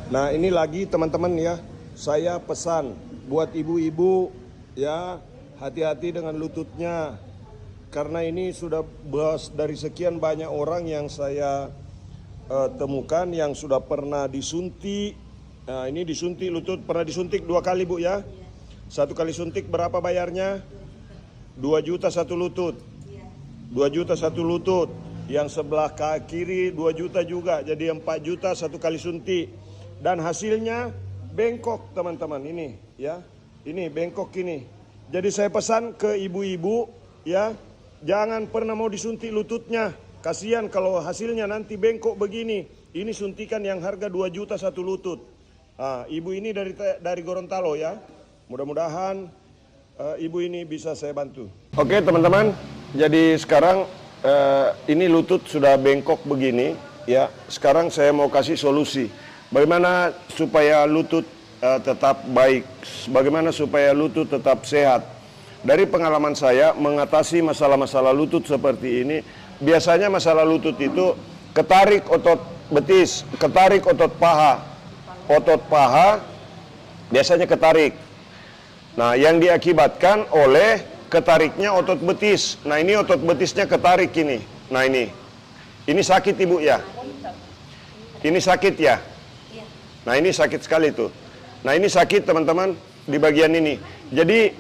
Nah, ini lagi teman-teman ya, saya pesan buat ibu-ibu ya, hati-hati dengan lututnya. Karena ini sudah bahas dari sekian banyak orang yang saya temukan yang sudah pernah disuntik. Nah, ini disuntik lutut, pernah disuntik 2 kali Bu ya. 1 kali suntik berapa bayarnya? 2 juta 1 lutut. 2 juta 1 lutut. Yang sebelah kiri 2 juta juga, jadi 4 juta 1 kali suntik. Dan hasilnya bengkok teman-teman, ini ya. Ini bengkok ini. Jadi saya pesan ke ibu-ibu ya, jangan pernah mau disuntik lututnya. Kasihan kalau hasilnya nanti bengkok begini. Ini suntikan yang harga 2 juta 1 lutut. Nah, ibu ini dari Gorontalo ya. Mudah-mudahan ibu ini bisa saya bantu. Oke teman-teman, jadi sekarang ini lutut sudah bengkok begini ya. Sekarang saya mau kasih solusi. Bagaimana supaya lutut tetap baik, bagaimana supaya lutut tetap sehat. Dari pengalaman saya mengatasi masalah-masalah lutut seperti ini, biasanya masalah lutut itu ketarik otot betis, ketarik otot paha. Otot paha biasanya ketarik. Nah, yang diakibatkan oleh ketariknya otot betis. Nah, ini otot betisnya ketarik ini. Nah, ini sakit Ibu ya. Ini sakit ya. Nah, ini sakit sekali tuh. Nah, ini sakit teman-teman di bagian ini. Jadi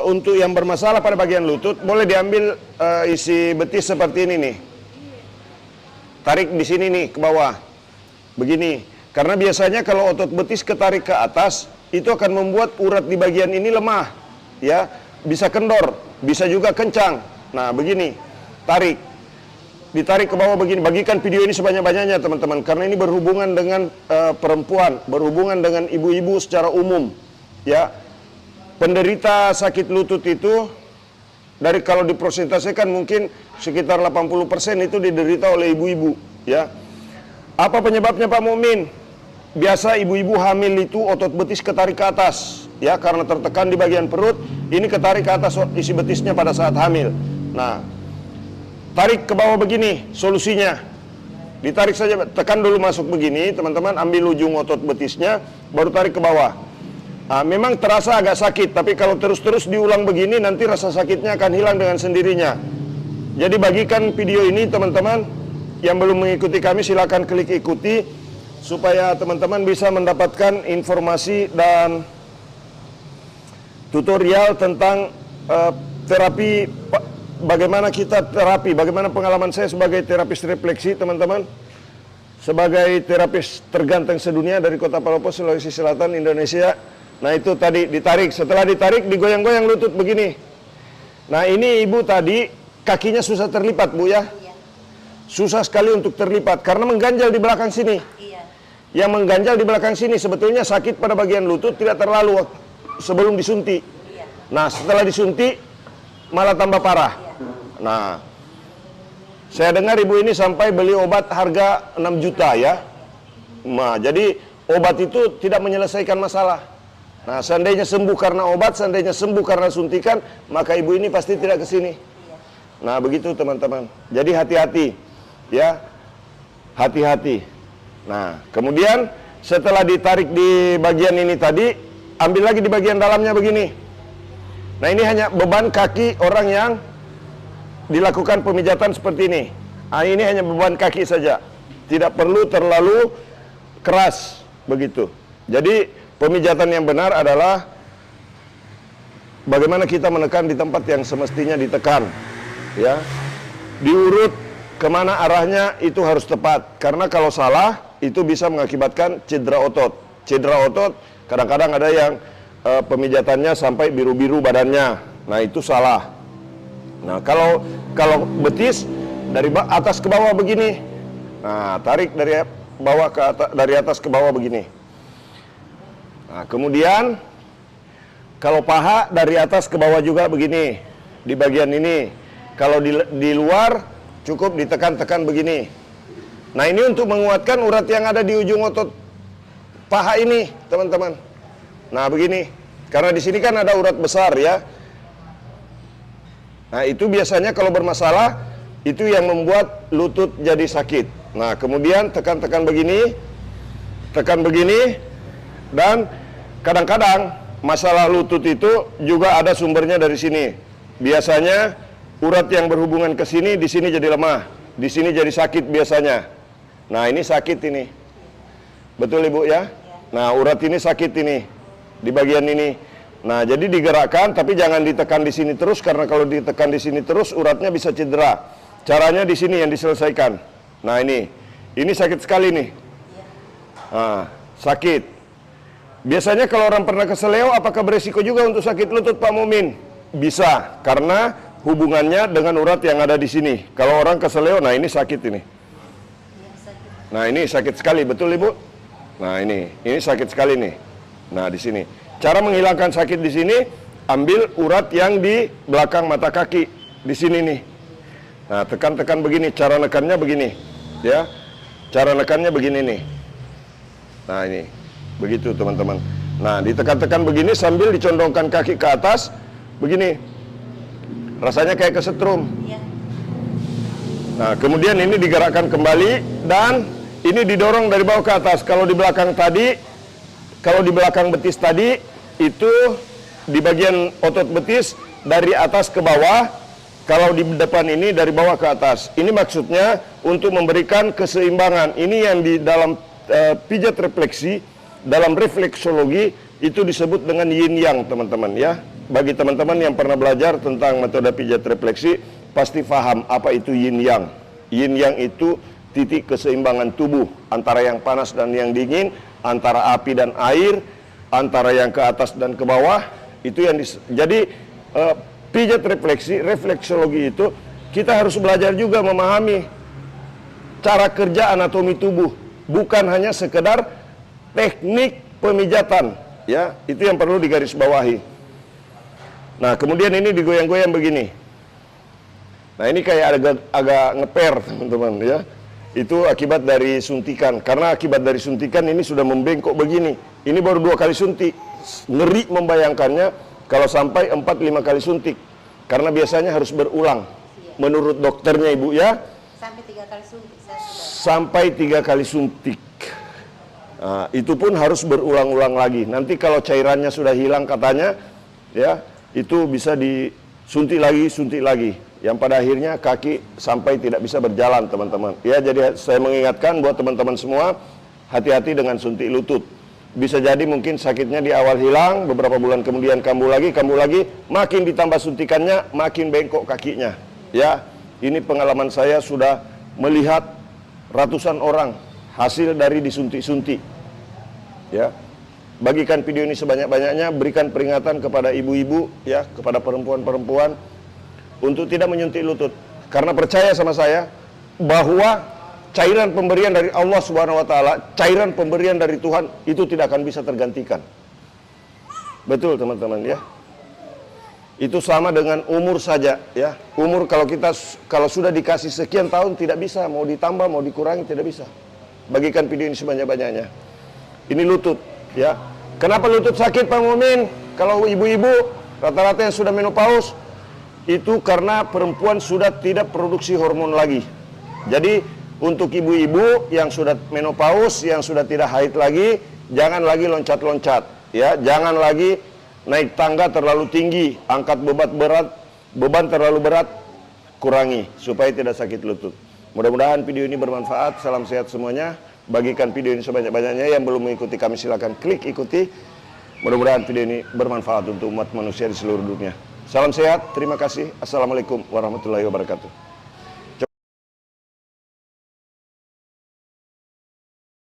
untuk yang bermasalah pada bagian lutut boleh diambil isi betis seperti ini nih. Tarik di sini nih ke bawah. Begini. Karena biasanya kalau otot betis ketarik ke atas, itu akan membuat urat di bagian ini lemah. Ya, bisa kendor, bisa juga kencang. Nah, begini. Tarik. Ditarik ke bawah begini. Bagikan video ini sebanyak-banyaknya teman-teman, karena ini berhubungan dengan perempuan, berhubungan dengan ibu-ibu secara umum. Ya. Penderita sakit lutut itu dari kalau dipresentasikan mungkin sekitar 80% itu diderita oleh ibu-ibu, ya. Apa penyebabnya Pak Mukmin? Biasa ibu-ibu hamil itu otot betis ketarik ke atas, ya, karena tertekan di bagian perut, ini ketarik ke atas isi betisnya pada saat hamil. Nah, tarik ke bawah begini, solusinya. Ditarik saja, tekan dulu masuk begini, teman-teman, ambil ujung otot betisnya, baru tarik ke bawah. Nah, memang terasa agak sakit, tapi kalau terus-terus diulang begini, nanti rasa sakitnya akan hilang dengan sendirinya. Jadi bagikan video ini teman-teman, yang belum mengikuti kami silakan klik ikuti, supaya teman-teman bisa mendapatkan informasi dan tutorial tentang terapi, bagaimana kita terapi, bagaimana pengalaman saya sebagai terapis refleksi teman-teman, sebagai terapis terganteng sedunia dari Kota Palopo, Sulawesi Selatan, Indonesia. Nah, itu tadi ditarik, setelah ditarik digoyang-goyang lutut begini. Nah, ini ibu tadi kakinya susah terlipat Bu ya. Susah sekali untuk terlipat karena mengganjal di belakang sini. Yang mengganjal di belakang sini sebetulnya sakit pada bagian lutut tidak terlalu sebelum disuntik. Nah, setelah disuntik malah tambah parah. Nah, saya dengar ibu ini sampai beli obat harga 6 juta ya. Nah, jadi obat itu tidak menyelesaikan masalah. Nah, seandainya sembuh karena obat, seandainya sembuh karena suntikan, maka ibu ini pasti tidak ke sini. Nah, begitu teman-teman. Jadi hati-hati ya. Hati-hati. Nah, kemudian setelah ditarik di bagian ini tadi, ambil lagi di bagian dalamnya begini. Nah, ini hanya beban kaki orang yang dilakukan pemijatan seperti ini. Nah, ini hanya beban kaki saja. Tidak perlu terlalu keras begitu. Jadi, pemijatan yang benar adalah bagaimana kita menekan di tempat yang semestinya ditekan. Ya. Diurut kemana arahnya itu harus tepat. Karena kalau salah, itu bisa mengakibatkan cedera otot. Cedera otot kadang-kadang ada yang pemijatannya sampai biru-biru badannya. Nah, itu salah. Nah, kalau betis dari atas ke bawah begini. Nah, tarik dari bawah ke atas, dari atas ke bawah begini. Nah, kemudian kalau paha dari atas ke bawah juga begini. Di bagian ini. Kalau di luar cukup ditekan-tekan begini. Nah, ini untuk menguatkan urat yang ada di ujung otot paha ini, teman-teman. Nah, begini. Karena di sini kan ada urat besar ya. Nah, itu biasanya kalau bermasalah, itu yang membuat lutut jadi sakit. Nah, kemudian tekan-tekan begini. tekan begini, dan kadang-kadang masalah lutut itu juga ada sumbernya dari sini. Biasanya urat yang berhubungan ke sini, di sini jadi lemah, di sini jadi sakit biasanya. Nah ini sakit ini, betul Ibu ya? Nah urat ini sakit ini, di bagian ini. Nah jadi digerakkan, tapi jangan ditekan di sini terus, karena kalau ditekan di sini terus uratnya bisa cedera. Caranya di sini yang diselesaikan. Nah ini sakit sekali nih. Nah, sakit. Biasanya kalau orang pernah keseleo, apakah beresiko juga untuk sakit lutut Pak Mumin? Bisa, karena hubungannya dengan urat yang ada di sini. Kalau orang keseleo, nah ini sakit ini. Nah ini sakit sekali, betul Ibu? Nah ini sakit sekali nih. Nah di sini. Cara menghilangkan sakit di sini, ambil urat yang di belakang mata kaki, di sini nih. Nah tekan-tekan begini, cara nekannya begini, ya. Cara nekannya begini nih. Nah ini. Begitu teman-teman. Nah ditekan-tekan begini sambil dicondongkan kaki ke atas. Begini. Rasanya kayak kesetrum. Nah kemudian ini digerakkan kembali. Dan ini didorong dari bawah ke atas. Kalau di belakang tadi, kalau di belakang betis tadi, itu di bagian otot betis dari atas ke bawah. Kalau di depan ini dari bawah ke atas. Ini maksudnya untuk memberikan keseimbangan. Ini yang di dalam pijat refleksi, dalam refleksologi itu disebut dengan yin yang teman-teman ya. Bagi teman-teman yang pernah belajar tentang metode pijat refleksi pasti paham apa itu yin yang. Yin yang itu titik keseimbangan tubuh antara yang panas dan yang dingin, antara api dan air, antara yang ke atas dan ke bawah. Itu yang jadi pijat refleksi, refleksologi itu kita harus belajar juga memahami cara kerja anatomi tubuh, bukan hanya sekedar teknik pemijatan, ya, itu yang perlu digarisbawahi. Nah, kemudian ini digoyang-goyang begini. Nah, ini kayak agak ngeper, teman-teman, ya. Itu akibat dari suntikan. Karena akibat dari suntikan ini sudah membengkok begini. Ini baru 2 kali suntik. Ngeri membayangkannya kalau sampai 4-5 kali suntik. Karena biasanya harus berulang. Menurut dokternya, Ibu, ya. Sampai 3 kali suntik. Sampai 3 kali suntik. Nah, itu pun harus berulang-ulang lagi. Nanti kalau cairannya sudah hilang katanya, ya, itu bisa disuntik lagi, yang pada akhirnya kaki sampai tidak bisa berjalan, teman-teman. Ya, jadi saya mengingatkan buat teman-teman semua, hati-hati dengan suntik lutut. Bisa jadi mungkin sakitnya di awal hilang, beberapa bulan kemudian kambuh lagi, makin ditambah suntikannya, makin bengkok kakinya. Ya, ini pengalaman saya sudah melihat ratusan orang hasil dari disuntik-suntik. Ya. Bagikan video ini sebanyak-banyaknya, berikan peringatan kepada ibu-ibu, ya, kepada perempuan-perempuan untuk tidak menyuntik lutut. Karena percaya sama saya bahwa cairan pemberian dari Allah Subhanahu wa taala, cairan pemberian dari Tuhan itu tidak akan bisa tergantikan. Betul, teman-teman, ya. Itu sama dengan umur saja, ya. Umur kalau sudah dikasih sekian tahun tidak bisa, mau ditambah, mau dikurangi tidak bisa. Bagikan video ini sebanyak-banyaknya. Ini lutut, ya. Kenapa lutut sakit, Pak Mumin? Kalau ibu-ibu rata-rata yang sudah menopause itu karena perempuan sudah tidak produksi hormon lagi. Jadi untuk ibu-ibu yang sudah menopause, yang sudah tidak haid lagi, jangan lagi loncat-loncat, ya. Jangan lagi naik tangga terlalu tinggi, angkat beban terlalu berat, kurangi supaya tidak sakit lutut. Mudah-mudahan video ini bermanfaat. Salam sehat semuanya. Bagikan video ini sebanyak-banyaknya. Yang belum mengikuti kami silakan klik ikuti. Mudah-mudahan video ini bermanfaat untuk umat manusia di seluruh dunia. Salam sehat. Terima kasih. Assalamualaikum warahmatullahi wabarakatuh.